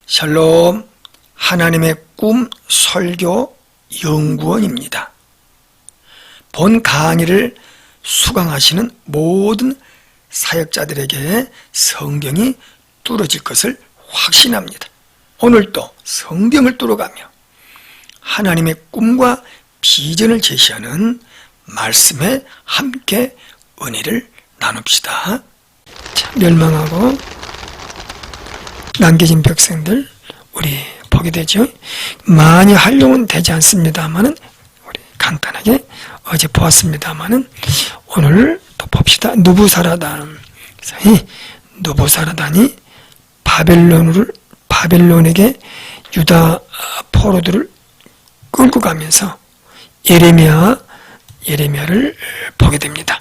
샬롬, 하나님의 꿈 설교 연구원입니다. 본 강의를 수강하시는 모든 사역자들에게 성경이 뚫어질 것을 확신합니다. 오늘도 성경을 뚫어가며 하나님의 꿈과 비전을 제시하는 말씀에 함께 은혜를 나눕시다. 자, 멸망하고 남겨진 백성들 우리 보게 되죠. 많이 활용은 되지 않습니다만은 우리 간단하게 어제 보았습니다만은 오늘 또 봅시다. 느부사라단. 이 느부사라단이 바벨론에게 유다 포로들을 끌고 가면서 예레미야를 보게 됩니다.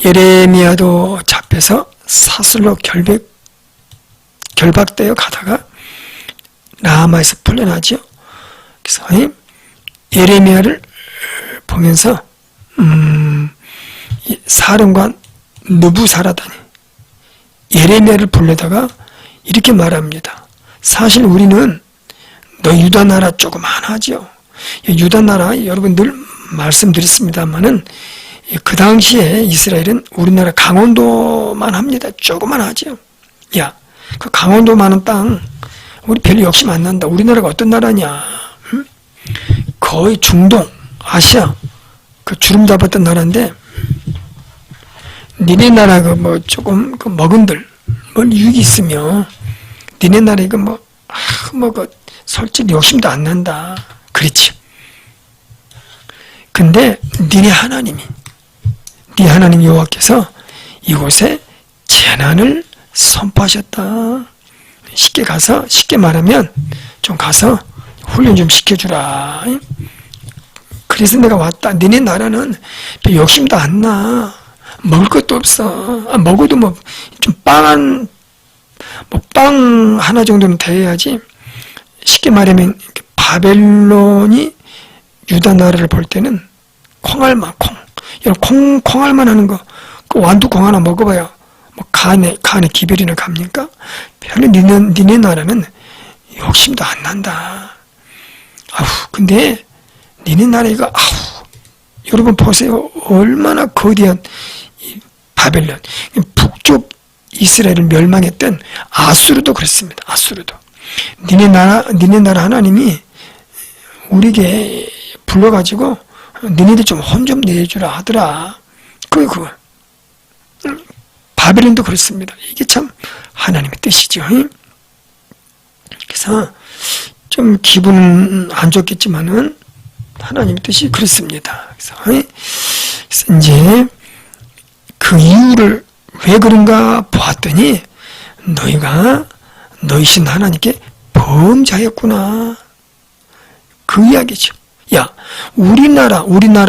예레미야도 잡혀서 사슬로 결박되어 가다가 라마에서 풀려나죠. 그래서 예레미야를 보면서 사령관 느부사라단이 예레미야를 불러다가 이렇게 말합니다. 사실 우리는 너 유다 나라 조그만하죠. 유다 나라 여러분 늘 말씀드렸습니다만은 그 당시에 이스라엘은 우리나라 강원도만 합니다. 조그만하죠. 야, 그 강원도만한 땅 우리 별로 욕심 안 난다. 우리나라가 어떤 나라냐? 응? 거의 중동, 아시아 그 주름 잡았던 나라인데 니네 나라 그 조금 그 먹은들 유익이 있으며 니네 나라 이거 솔직히 욕심도 안 난다. 그렇지. 근데 네 하나님 여호와께서 이곳에 재난을 선포하셨다. 쉽게 말하면 좀 가서 훈련 좀 시켜주라. 그래서 내가 왔다. 너네 나라는 욕심도 안 나. 먹을 것도 없어. 먹어도 좀 빵 하나 정도는 돼야지. 쉽게 말하면 바벨론이 유다 나라를 볼 때는 콩알만 이런 콩알만 하는 거, 그 완두콩 하나 먹어봐야 간에 기별이나 갑니까? 별로 니네 나라는 욕심도 안 난다. 근데 니네 나라 이거 여러분 보세요. 얼마나 거대한 이 바벨론, 북쪽 이스라엘을 멸망했던 아수르도 그렇습니다. 아수르도 니네 나라 하나님이 우리에게 불러가지고 너희들 좀 혼 좀 내주라 하더라. 바벨론도 그렇습니다. 이게 참 하나님의 뜻이죠. 그래서 좀 기분은 안 좋겠지만은 하나님의 뜻이 그렇습니다. 그래서 이제 그 이유를 왜 그런가 보았더니 너희신 하나님께 범죄하였구나. 그 이야기죠. 야, 우리나라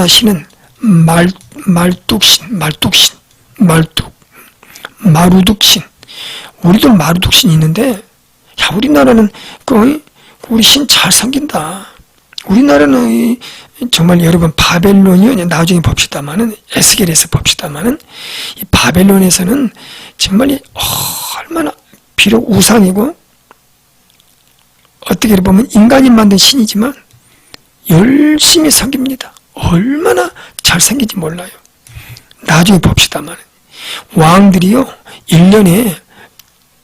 신은 마루둑신. 우리도 마루둑신이 있는데, 야, 우리나라는 우리 신 잘 섬긴다. 우리나라는 정말 여러분 바벨론이요. 나중에 봅시다만은 에스겔에서 봅시다만은 이 바벨론에서는 정말 얼마나 비록 우상이고 어떻게 보면 인간이 만든 신이지만 열심히 섬깁니다. 얼마나 잘 섬기지 몰라요. 나중에 봅시다만 왕들이요 1년에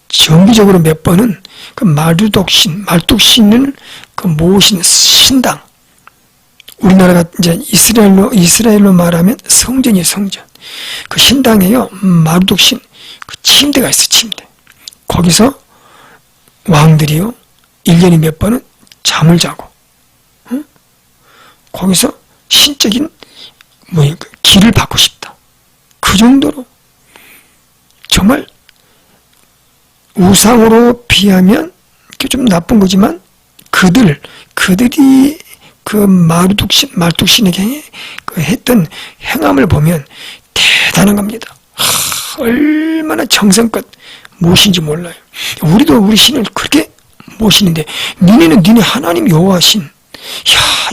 정기적으로 몇 번은 그 말뚝신을 그 모신 신당, 우리나라가 이제 이스라엘로 말하면 성전이에요. 성전. 그 신당에요 마루독신 그 침대가 있어. 침대. 거기서 왕들이요 1년에 몇 번은 잠을 자고 거기서 신적인 길을 받고 싶다. 그 정도로 정말 우상으로 비하면 좀 나쁜 거지만 그들이 그 말뚝신에게 했던 행함을 보면 대단한 겁니다. 얼마나 정성껏 모신지 몰라요. 우리도 우리 신을 그렇게 모시는데 니네는 니네 하나님 여호와 신, 야,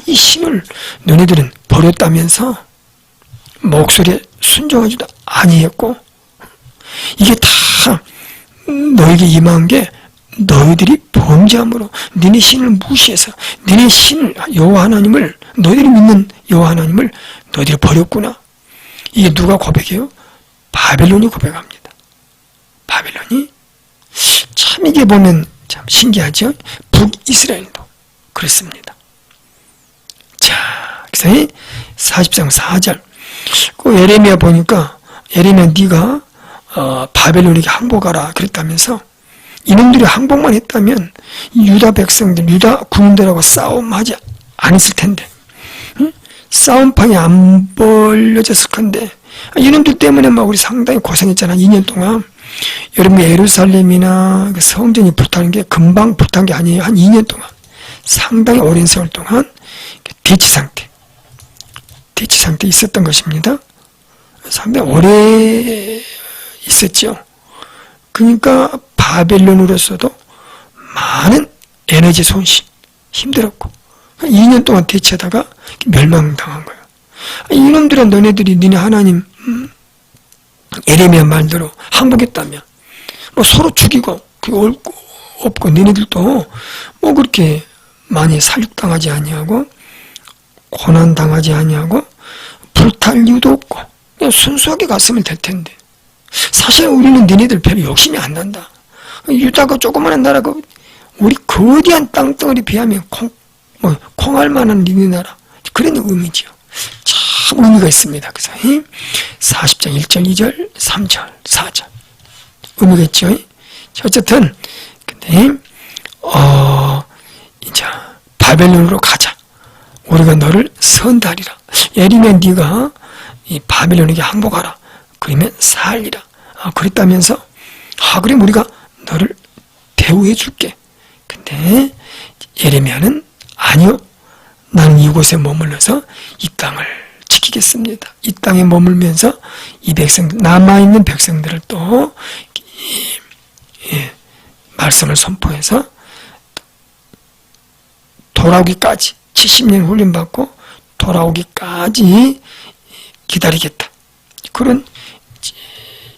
이 신을 너네들은 버렸다면서 목소리에 순종하지도 아니했고 이게 다 너에게 임한 게 너희들이 범죄함으로 너네 신을 무시해서 너네 신을 여호와 하나님을 너희들이 믿는 여호와 하나님을 너희들이 버렸구나. 이게 누가 고백해요? 바벨론이 고백합니다. 바벨론이 참 이게 보면 참 신기하죠. 북이스라엘도 그렇습니다. 자, 그래서 40장 4절 그 예레미야 보니까 예레미야 네가 바벨론에게 항복하라 그랬다면서 이놈들이 항복만 했다면 유다 백성들, 유다 군인들하고 싸움하지 않았을 텐데 싸움판이 안 벌려졌을 건데 이놈들 때문에 막 우리 상당히 고생했잖아. 2년 동안. 여러분 예루살렘이나 그 성전이 불타는 게 금방 불탄 게 아니에요. 한 2년 동안 상당히 오랜 세월 동안 대치 상태 있었던 것입니다. 상당히 오래 있었죠. 그러니까 바벨론으로서도 많은 에너지 손실, 힘들었고 2년 동안 대치하다가 멸망당한 거예요. 이놈들은 너네들이 너네 하나님 예레미야 말대로 항복했다면 뭐 서로 죽이고 그거 없고 너네들도 뭐 그렇게 많이 살육당하지 아니하고 고난당하지 아니하고 불탈 이유도 없고 그냥 순수하게 갔으면 될 텐데 사실 우리는 너네들 별로 욕심이 안 난다. 유다가 조그마한 나라가 우리 거대한 땅덩어리 비하면 콩알만한 니네 나라 그런 의미지요. 참 의미가 있습니다. 그래서 40장 1절 2절 3절 4절 의미가 있죠. 어쨌든 근데 이제 바벨론으로 가자. 우리가 너를 선다리라. 예리면 네가 이 바벨론에게 항복하라. 그러면 살리라. 그랬다면서 그럼 우리가 너를 대우해 줄게. 근데 예레미야는 아니요. 나는 이곳에 머물러서 이 땅을 지키겠습니다. 이 땅에 머물면서 이 백성들, 남아있는 백성들을 또 말씀을 선포해서 돌아오기까지 70년 훈련받고 돌아오기까지 기다리겠다. 그런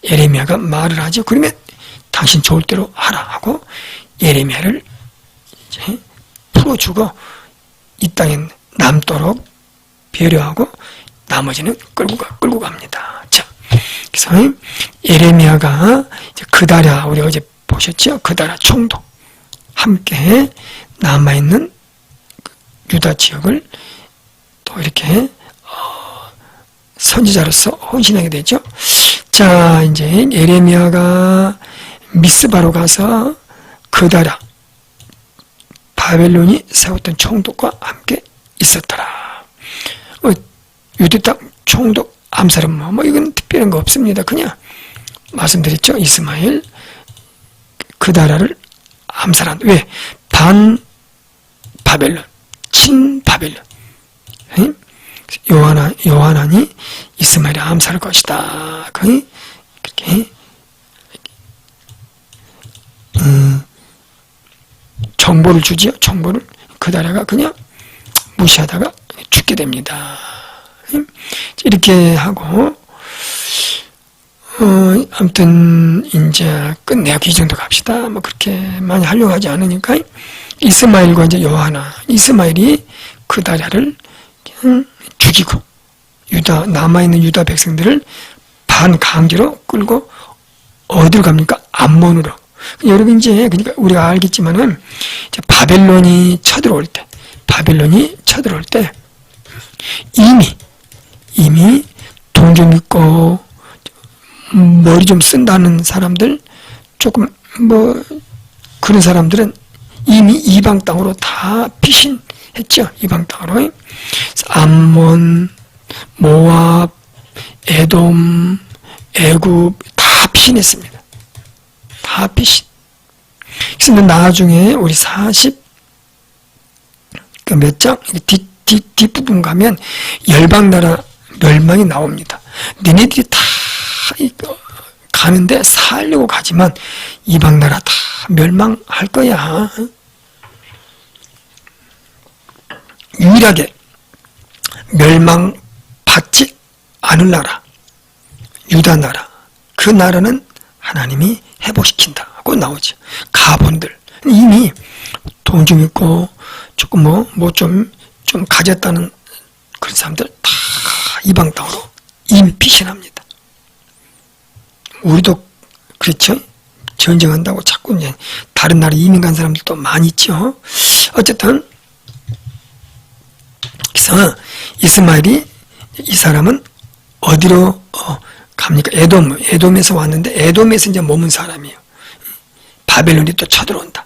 예레미야가 말을 하죠. 그러면 당신 좋을 대로 하라 하고 예레미야를 이제 풀어주고 이 땅에 남도록 배려하고 나머지는 끌고 갑니다. 자, 그래서 예레미야가 이제 그다랴 우리 어제 보셨죠? 그다랴 총독 함께 남아있는 유다 지역을 또 이렇게 선지자로서 헌신하게 되죠. 자, 이제 예레미야가 미스바로 가서 그다랴 바벨론이 세웠던 총독과 함께 있었더라. 유대 땅 총독 암살은 뭐 이건 특별한 거 없습니다. 그냥 말씀드렸죠. 이스마엘 그다랴를 암살한 왜? 반 바벨론, 친 바벨론. 요하나니 이스마엘을 암살할 것이다. 그렇게 정보를 주지요. 정보를 그다랴가 그냥 무시하다가 죽게 됩니다. 이렇게 하고 아무튼 이제 끝내요. 이 정도 갑시다. 뭐 그렇게 많이 하려고 하지 않으니까 이스마엘과 이제 요하나 이스마엘이 그다랴를 그냥 죽이고 남아있는 유다 백성들을 반강제로 끌고 어디로 갑니까? 암몬으로. 여러분 이제 그러니까 우리가 알겠지만은 이제 바벨론이 쳐들어올 때 이미 돈 좀 있고 머리 좀 쓴다는 사람들 조금 뭐 그런 사람들은 이미 이방 땅으로 다 피신했죠. 이방 땅으로 암몬, 모압, 에돔, 애굽 다 피신했습니다. 다 피신. 그래서 나중에 우리 몇 장 뒷부분 가면 열방나라 멸망이 나옵니다. 너네들이 다 가는데 살려고 가지만 이방나라 다 멸망할 거야. 유일하게 멸망받지 않을 나라 유다 나라 그 나라는 하나님이 회복시킨다고 나오죠. 가본들 이미 돈 좀 있고 조금 좀 가졌다는 그런 사람들 다 이방 땅으로 이미 피신합니다. 우리도 그렇죠? 전쟁한다고 자꾸 이제 다른 나라 이민 간 사람들도 많이 있죠. 어쨌든 그래서 이스마엘이 이 사람은 어디로 갑니까? 에돔에서 왔는데 에돔에서 이제 머문 사람이에요. 바벨론이 또 쳐들어온다.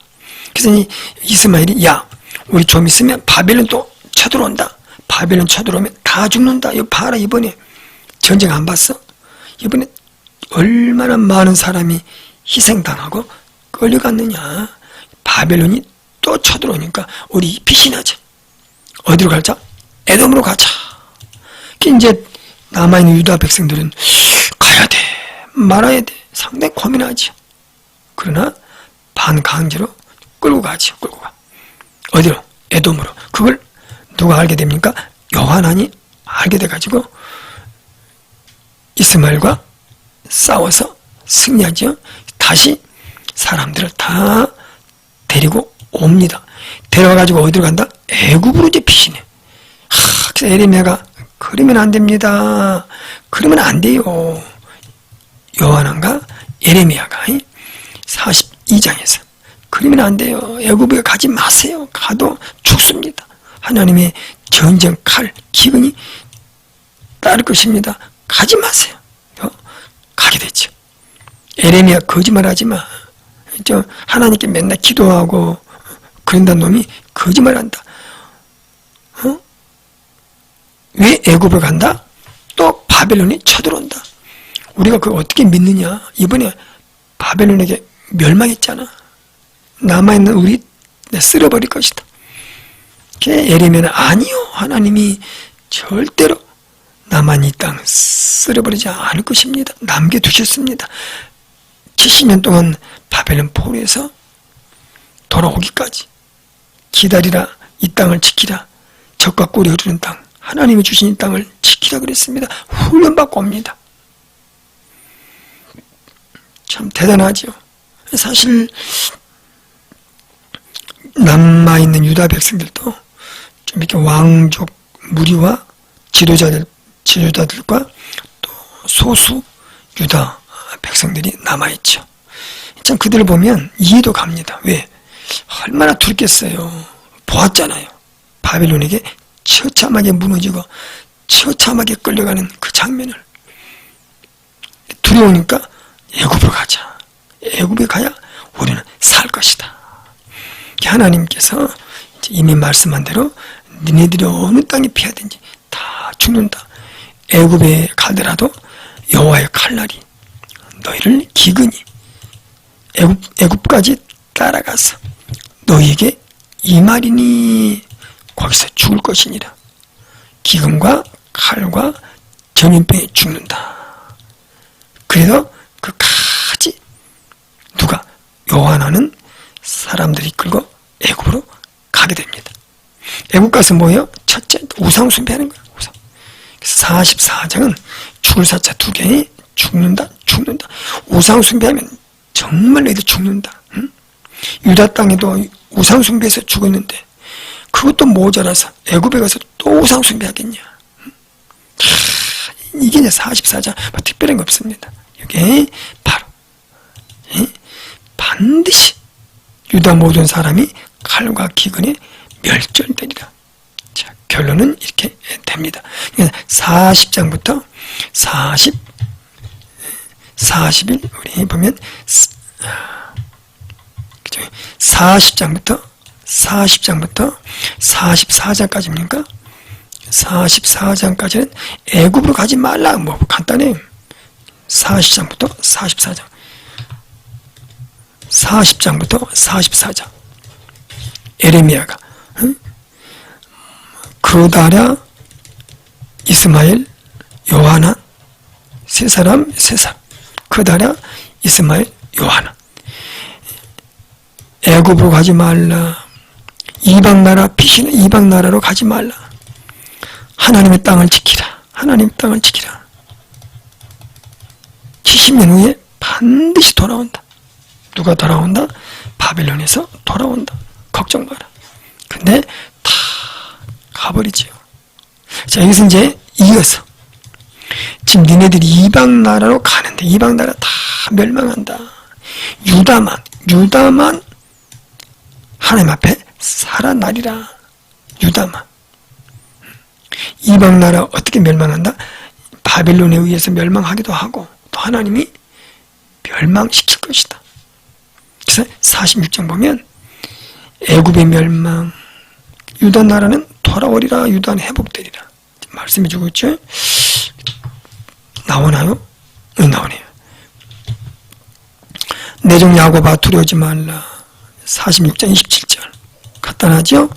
그래서 이스마엘이 야 우리 좀 있으면 바벨론 또 쳐들어온다. 바벨론 쳐들어오면 다 죽는다. 이거 봐라 이번에 전쟁 안 봤어? 이번에 얼마나 많은 사람이 희생당하고 끌려갔느냐. 바벨론이 또 쳐들어오니까 우리 피신하자. 어디로 가자? 에돔으로 가자. 이제 남아있는 유다 백성들은 가야 돼 말아야 돼 상당히 고민하죠. 그러나 반강제로 끌고 가죠. 끌고 가. 어디로? 에돔으로. 그걸 누가 알게 됩니까? 요하난이 알게 돼가지고 이스마엘과 싸워서 승리하죠. 다시 사람들을 다 데리고 옵니다. 데려와가지고 어디로 간다? 애굽으로 이제 피신해. 그래서 에레미야가 그러면 안 됩니다. 그러면 안 돼요. 요한안과 에레미야가 42장에서 그러면 안 돼요. 애굽에 가지 마세요. 가도 죽습니다. 하나님의 전쟁 칼, 기근이 따를 것입니다. 가지 마세요. 가게 됐죠. 에레미야 거짓말하지 마. 하나님께 맨날 기도하고 그런다는 놈이 거짓말한다. 왜 애굽을 간다? 또 바벨론이 쳐들어온다. 우리가 그걸 어떻게 믿느냐? 이번에 바벨론에게 멸망했잖아. 남아있는 우리 쓸어버릴 것이다. 에레미야는 아니요. 하나님이 절대로 남아있는 이 땅 쓸어버리지 않을 것입니다. 남겨두셨습니다. 70년 동안 바벨론 포로에서 돌아오기까지 기다리라. 이 땅을 지키라. 젖과 꿀이 흐르는 땅. 하나님이 주신 이 땅을 지키라 그랬습니다. 훈련받고 옵니다. 참 대단하죠. 사실 남아있는 유다 백성들도 좀 이렇게 왕족 무리와 지도자들과 또 소수 유다 백성들이 남아있죠. 참 그들을 보면 이해도 갑니다. 왜? 얼마나 두렵겠어요. 보았잖아요. 바벨론에게 처참하게 무너지고 처참하게 끌려가는 그 장면을. 두려우니까 애굽으로 가자. 애굽에 가야 우리는 살 것이다. 하나님께서 이미 말씀한 대로 니네들이 어느 땅에 피하든지 다 죽는다. 애굽에 가더라도 여호와의 칼날이 너희를 기근히 애굽까지 따라가서 너희에게 이 말이니 거기서 죽을 것이니라. 기근과 칼과 전염병에 죽는다. 그래서 그까지 누가 요한하는 사람들이 끌고 애굽으로 가게 됩니다. 애굽 가서 뭐예요? 첫째 우상 숭배하는 거예요. 우상. 그래서 44장은 죽을 사자 2개에 죽는다. 우상 숭배하면 정말 너희들 죽는다. 응? 유다 땅에도 우상 숭배해서 죽었는데 그것도 모자라서 애굽에 가서 또 우상 숭배하겠냐. 응? 이게 이제 44장 뭐 특별한 거 없습니다. 이게 바로 반드시 유다 모든 사람이 칼과 기근에 멸절되리라. 자, 결론은 이렇게 됩니다. 40장부터 40일 우리 보면 40장부터 44장까지입니까? 44장까지는 애굽으로 가지 말라. 뭐 간단해요. 40장부터 44장. 40장부터 44장. 에레미야가 그다랴, 이스마엘, 요하난 세 사람. 그다랴, 이스마엘, 요하난. 애굽으로 가지 말라. 이방 나라 피신해. 이방 나라로 가지 말라. 하나님의 땅을 지키라. 하나님의 땅을 지키라. 70년 후에 반드시 돌아온다. 누가 돌아온다? 바벨론에서 돌아온다. 걱정 마라. 근데 다 가버리지요. 자, 여기서 이제 이어서 지금 니네들이 이방 나라로 가는데 이방 나라 다 멸망한다. 유다만 하나님 앞에 살아나리라. 유다만. 이방 나라 어떻게 멸망한다? 바벨론에 의해서 멸망하기도 하고 또 하나님이 멸망시킬 것이다. 그래서 46장 보면 애굽의 멸망, 유다 나라는 돌아오리라, 유다는 회복되리라 말씀해 주고 있죠. 나오나요? 네, 나오네요. 내 종 야곱아 두려워하지 말라. 46장 27절 간단하죠?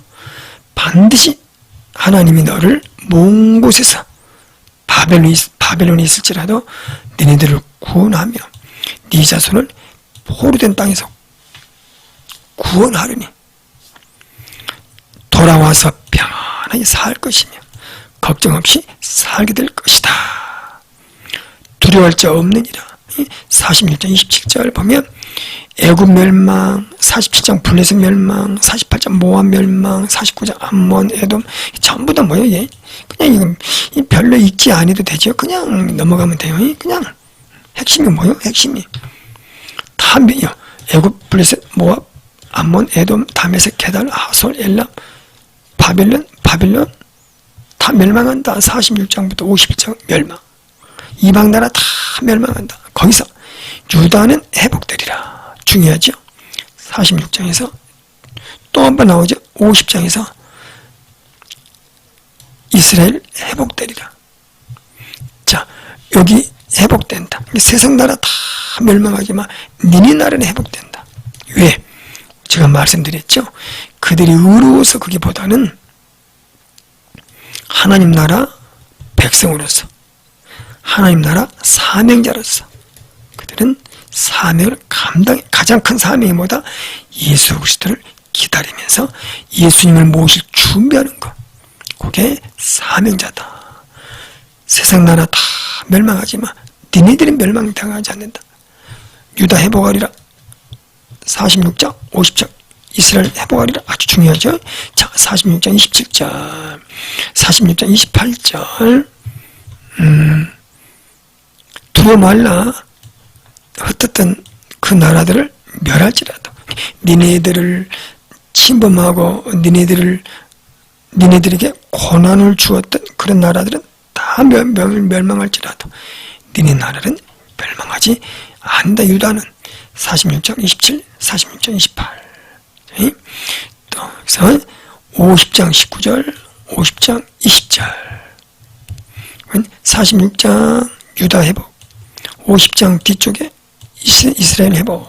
반드시 하나님이 너를 먼 곳에서 바벨론에 있을지라도 너희들을 구원하며 네 자손을 포로된 땅에서 구원하려니 돌아와서 평안하게 살 것이며 걱정 없이 살게 될 것이다. 두려워할 자 없느니라. 46장 27절 보면 애굽 멸망, 47장 블레셋 멸망, 48장 모압 멸망, 49장 암몬, 에돔 전부 다 뭐예요? 예? 그냥 이건 별로 읽지 않아도 되죠. 그냥 넘어가면 돼요. 그냥 핵심이 뭐예요? 핵심이 다 애굽, 블레셋, 모압, 암몬, 에돔, 다메섹, 게달, 하솔, 엘람, 바벨론 다 멸망한다. 46장부터 51장 멸망. 이방 나라 다 멸망한다. 거기서 유다는 회복되리라. 중요하죠. 46장에서 또 한 번 나오죠. 50장에서 이스라엘 회복되리라. 자, 여기 회복된다. 세상 나라 다 멸망하지만 니네 나라는 회복된다. 왜? 제가 말씀드렸죠. 그들이 의로워서 그기보다는 하나님 나라 백성으로서 하나님 나라 사명자로서 그들은 사명을 가장 큰 사명이 뭐다? 예수 그리스도를 기다리면서 예수님을 모실 준비하는 것. 그게 사명자다. 세상 나라 다 멸망하지만 니네들은 멸망당하지 않는다. 유다 회복하리라. 46장 50장 이스라엘 회복하리라. 아주 중요하죠. 자, 46장 27절 46장 28절 두려워 말라. 흩었던 그 나라들을 멸할지라도 니네들을 침범하고 니네들에게 고난을 주었던 그런 나라들은 다 멸망할지라도 니네 나라는 멸망하지 않는다. 유다는 46장 27, 46장 28. 또 여기서 50장 19절, 50장 20절. 46장 유다 회복, 50장 뒤쪽에 이스라엘 회복,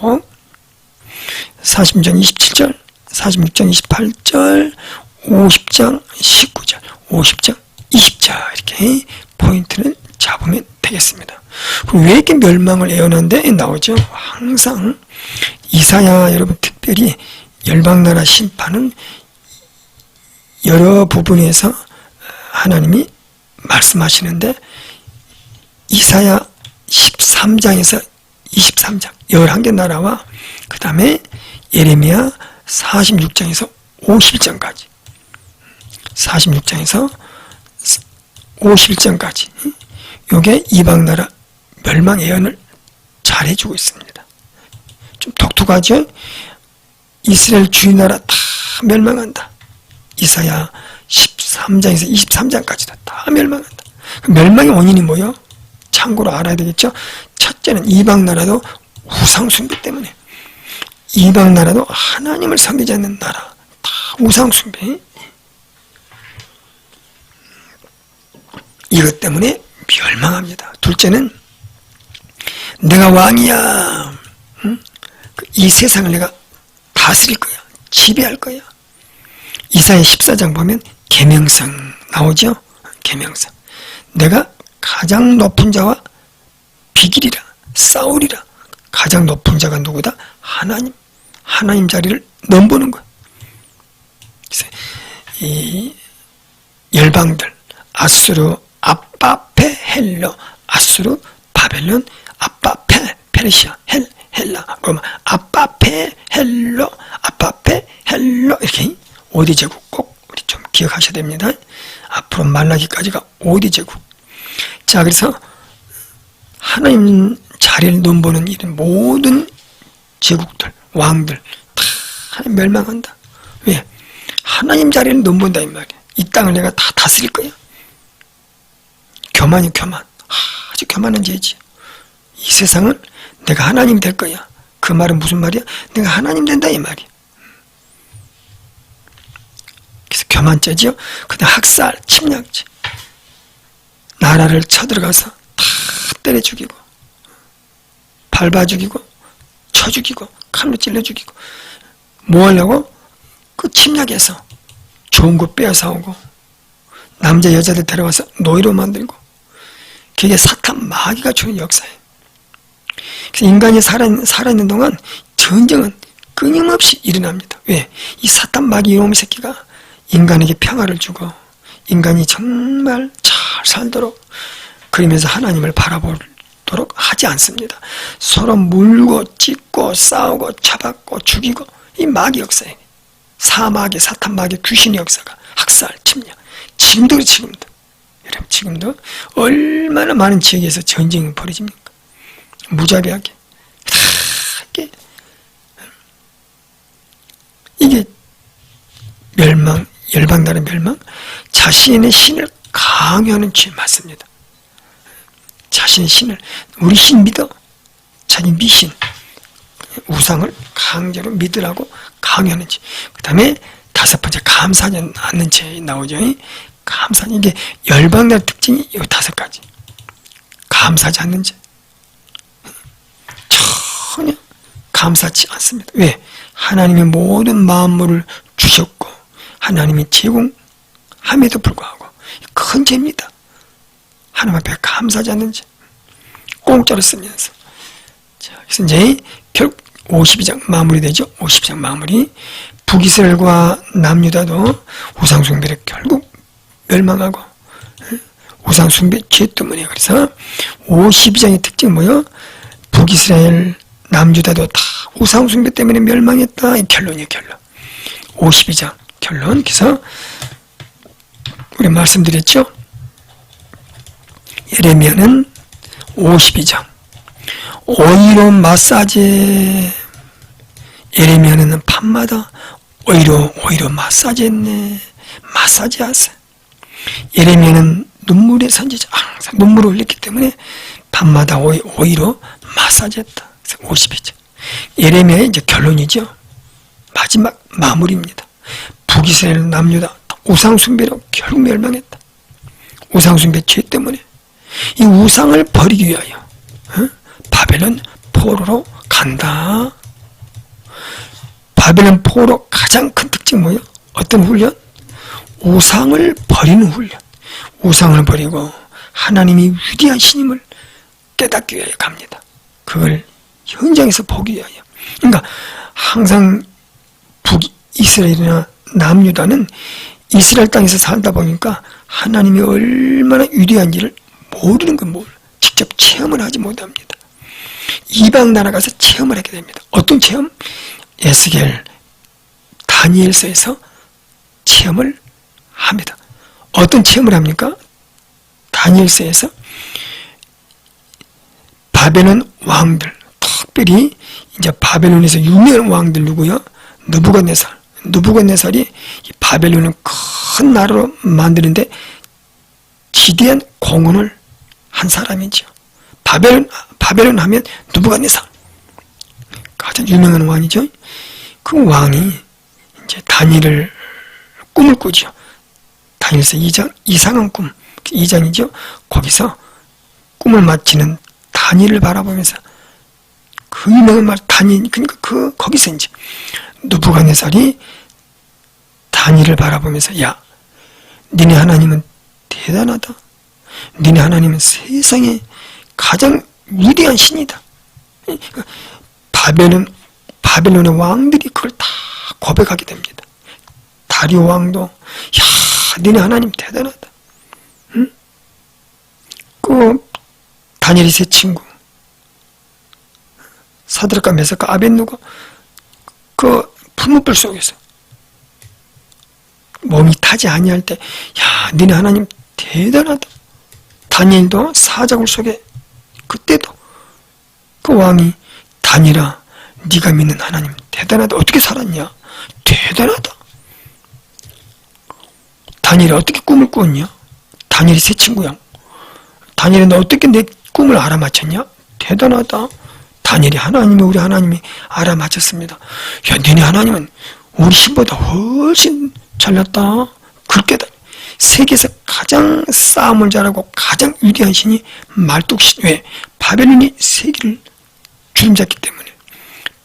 46장 27절, 46장 28절, 50장 19절, 50장 20절 이렇게 포인트를 잡으면 되겠습니다. 그럼 왜 이렇게 멸망을 예언하는데 나오죠? 항상 이사야 여러분 특별히 열방나라 심판은 여러 부분에서 하나님이 말씀하시는데 이사야 13장에서 23장 11개 나라와 그 다음에 예레미야 46장에서 51장까지 46장에서 51장까지 요게 이방나라 멸망 예언을 잘 해주고 있습니다. 좀 독특하죠? 이스라엘 주인나라 다 멸망한다. 이사야 13장에서 23장까지도 다 멸망한다. 멸망의 원인이 뭐예요? 참고로 알아야 되겠죠? 첫째는 이방나라도 우상숭배 때문에 이방나라도 하나님을 섬기지 않는 나라 다 우상숭배 이것 때문에 멸망합니다. 둘째는 내가 왕이야. 이 세상을 내가 다스릴 거야. 지배할 거야. 이사야 14장 보면 계명성 나오죠? 계명성. 내가 가장 높은 자와 비기리라. 싸우리라. 가장 높은 자가 누구다? 하나님 자리를 넘보는 거야. 그래서 이 열방들 아수르, 아빠페, 헬러, 아수르, 바벨론, 아빠페, 페르시아, 헬라. 그러면 아빠페 헬로, 아빠페 헬로 이렇게 5대 제국 꼭 우리 좀 기억하셔야 됩니다. 앞으로 말라기까지가 5대 제국. 자, 그래서 하나님 자리를 넘보는 이런 모든 제국들, 왕들 다 멸망한다. 왜? 하나님 자리를 넘본다 이 말이야. 이 땅을 내가 다 다스릴 거야. 교만이 교만. 아주 교만한 죄지. 이 세상은 내가 하나님 될 거야. 그 말은 무슨 말이야? 내가 하나님 된다 이 말이야. 그래서 교만죄지요. 그다음 학살, 침략죄. 나라를 쳐들어가서 다 때려 죽이고, 밟아 죽이고, 쳐 죽이고, 칼로 찔러 죽이고. 뭐 하려고? 그 침략해서 좋은 거 빼앗아오고, 남자 여자들 데려와서 노예로 만들고. 그게 사탄 마귀가 주는 역사예요. 그래서 인간이 살아있는 동안 전쟁은 끊임없이 일어납니다. 왜? 이 사탄 마귀 이놈의 새끼가 인간에게 평화를 주고 인간이 정말 잘 살도록 그러면서 하나님을 바라보도록 하지 않습니다. 서로 물고 찢고 싸우고 쳐박고 죽이고 이 마귀 역사예요. 사마귀, 사탄 마귀, 귀신의 역사가 학살, 침략. 지금도 지금도. 여러분 지금도 얼마나 많은 지역에서 전쟁이 벌어집니까? 무자비하게 이게 멸망, 열방나라 멸망, 자신의 신을 강요하는 죄 맞습니다. 자신의 신을, 우리 신 믿어, 자기 미신, 우상을 강제로 믿으라고 강요하는 죄. 그 다음에 다섯 번째 감사하지 않는 죄 나오죠. 감사하지, 이게 열방나라 특징이 이 다섯 가지. 감사하지 않는 죄. 전혀 감사치 않습니다. 왜? 하나님의 모든 만물을 주셨고 하나님이 제공함에도 불구하고 큰 죄입니다. 하나님 앞에 감사하지 않는 죄. 공짜로 쓰면서. 자, 그래서 이제 결국 52장 마무리되죠. 52장 마무리. 북이스라엘과 남유다도 우상숭배를 결국 멸망하고 우상숭배 죄 때문에. 그래서 52장의 특징이 뭐예요? 북이스라엘, 남유다도 다 우상숭배 때문에 멸망했다. 이 결론이에요, 결론. 52장 결론. 그래서 우리 말씀드렸죠. 예레미야는 52장 오히려 마사지. 예레미야는 밤마다 오히려 마사지했네. 마사지 하세요. 예레미야는 눈물의 선지자. 항상 눈물을 흘렸기 때문에 밤마다 오히려 마사지했다. 52장. 예레미야의 이제 결론이죠. 마지막 마무리입니다. 북이스라엘, 남유다 우상숭배로 결국 멸망했다. 우상숭배 죄 때문에. 이 우상을 버리기 위하여 바벨론 포로로 간다. 바벨론 포로 가장 큰 특징 뭐예요? 어떤 훈련? 우상을 버리는 훈련. 우상을 버리고 하나님이 위대한 신임을 깨닫기 위하여 갑니다. 그걸 현장에서 보기 위하여. 그러니까 항상 북이스라엘이나 남유다는 이스라엘 땅에서 살다 보니까 하나님이 얼마나 위대한지를 모르는 건 몰라. 직접 체험을 하지 못합니다. 이방 나라 가서 체험을 하게 됩니다. 어떤 체험? 에스겔, 다니엘서에서 체험을 합니다. 어떤 체험을 합니까? 다니엘서에서 바벨론 왕들, 특별히 이제 바벨론에서 유명한 왕들 누구요? 느부갓네살이 이 바벨론을 큰 나라로 만드는데 지대한 공헌을 한 사람이죠. 바벨론 하면 느부갓네살 가장 유명한 왕이죠. 그 왕이 이제 다니엘을 꿈을 꾸죠. 다니엘서 2장 이상한 꿈 2장이죠. 거기서 꿈을 마치는 다니엘을 바라보면서 그 유명한 말 다니엘, 그러니까 거기서 이제 느부갓네살이 다니엘을 바라보면서 야, 니네 하나님은 대단하다. 니네 하나님은 세상에 가장 위대한 신이다. 바벨론의 왕들이 그걸 다 고백하게 됩니다. 다리오 왕도 야, 니네 하나님 대단하다. 응? 그 다니엘이 세 친구 사드락과 메삭과 아벳느고 그 풀무불 속에서 몸이 타지 아니할 때, 야, 너네 하나님 대단하다. 다니엘도 사자굴 속에 그때도 그 왕이 다니엘아, 네가 믿는 하나님 대단하다. 어떻게 살았냐? 대단하다. 다니엘이 어떻게 꿈을 꾸었냐? 다니엘이 새 친구야. 다니엘이 너 어떻게 내 꿈을 알아맞혔냐? 대단하다. 다니엘이 하나님이 우리 하나님이 알아맞혔습니다. 야, 너네 하나님은 우리 신보다 훨씬 잘났다. 그렇게 세계에서 가장 싸움을 잘하고 가장 위대한 신이 말뚝신. 왜? 바벨론이 세계를 주름잡기 때문에.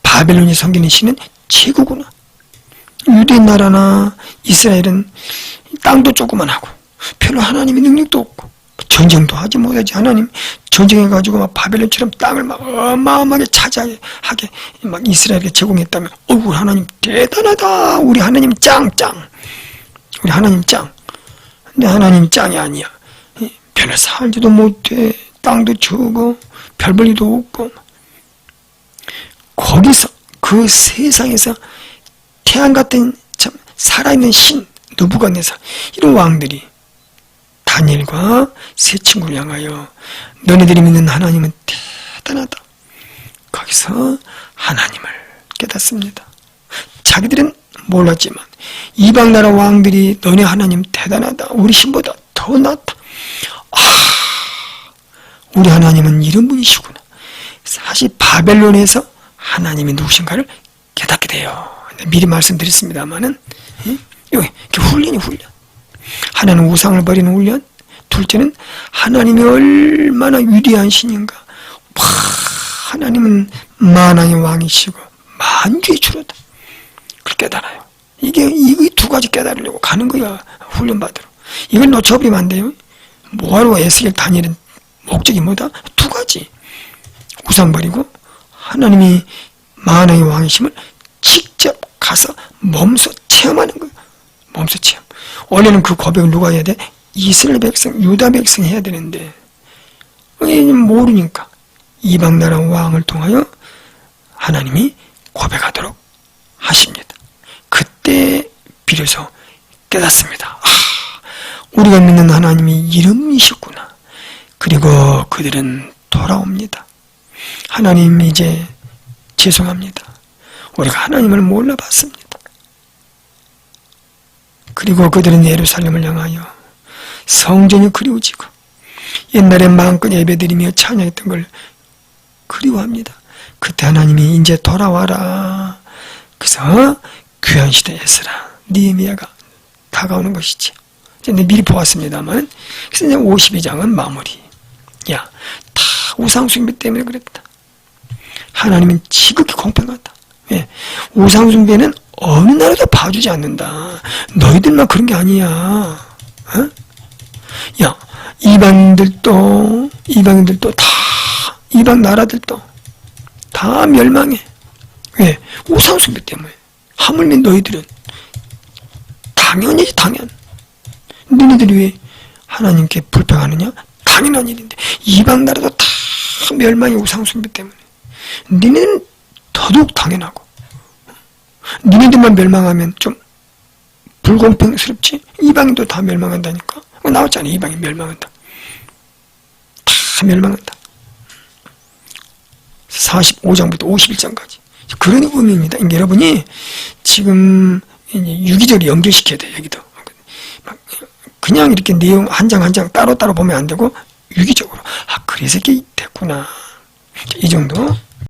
바벨론이 섬기는 신은 최고구나. 유대 나라나 이스라엘은 땅도 조그만하고 별로 하나님의 능력도 없고 전쟁도 하지 못하지. 하나님 전쟁해가지고 막 바벨론처럼 땅을 막 어마어마하게 차지하게 막 이스라엘에게 제공했다면, 어이구, 하나님 대단하다. 우리 하나님 짱. 우리 하나님 짱. 근데 하나님 짱이 아니야. 별로 살지도 못해. 땅도 적어. 별 볼 일도 없고. 거기서 그 세상에서 태양 같은 참 살아있는 신 느부갓네살, 이런 왕들이 다니엘과 세 친구를 향하여 너네들이 믿는 하나님은 대단하다. 거기서 하나님을 깨닫습니다. 자기들은 몰랐지만 이방 나라 왕들이 너네 하나님 대단하다. 우리 신보다 더 낫다. 우리 하나님은 이런 분이시구나. 사실 바벨론에서 하나님이 누구신가를 깨닫게 돼요. 미리 말씀드렸습니다만은 이렇게 훈련이 훈련. 하나는 우상을 버리는 훈련. 둘째는 하나님이 얼마나 위대한 신인가. 하나님은 만왕의 왕이시고 만주의 주로다. 그걸 깨달아요. 이 두 가지 깨달으려고 가는 거야. 훈련받으러. 이걸 놓쳐버리면 안 돼요. 뭐하러 에스겔 다니엘은 목적이 뭐다? 두 가지. 우상 버리고 하나님이 만왕의 왕이심을 직접 가서 몸소 체험하는 거예요. 몸소 체험. 원래는 그 고백을 누가 해야 돼? 이스라엘 백성, 유다 백성이 해야 되는데 모르니까 이방 나라 왕을 통하여 하나님이 고백하도록 하십니다. 그때 비로소 깨닫습니다. 우리가 믿는 하나님이 이런 분이셨구나. 그리고 그들은 돌아옵니다. 하나님, 이제 죄송합니다. 우리가 하나님을 몰라봤습니다. 그리고 그들은 예루살렘을 향하여 성전이 그리워지고 옛날에 마음껏 예배드리며 찬양했던 걸 그리워합니다. 그때 하나님이 이제 돌아와라. 그래서 귀한 시대 에스라, 느헤미야가 다가오는 것이지. 이제 미리 보았습니다만, 그래서 이제 52장은 마무리. 야, 다 우상숭배 때문에 그랬다. 하나님은 지극히 공평하다. 예, 우상숭배는 어느 나라도 봐주지 않는다. 너희들만 그런 게 아니야. 어? 야, 이방인들도 다, 이방 나라들도 다 멸망해. 왜? 우상숭배 때문에. 하물며 너희들은 당연히 당연. 너희들이 왜 하나님께 불평하느냐? 당연한 일인데. 이방 나라도 다 멸망해, 우상숭배 때문에. 너희는 더더욱 당연하고. 너희들만 멸망하면 좀 불공평스럽지? 이방인도 다 멸망한다니까. 나왔잖아. 이방인 멸망한다. 다 멸망한다. 45장부터 51장까지. 그런 의미입니다. 여러분이 지금 유기적으로 연결시켜야 돼. 여기도. 그냥 이렇게 내용 한 장 한 장 따로따로 보면 안 되고 유기적으로. 그래서 이게 됐구나. 이 정도.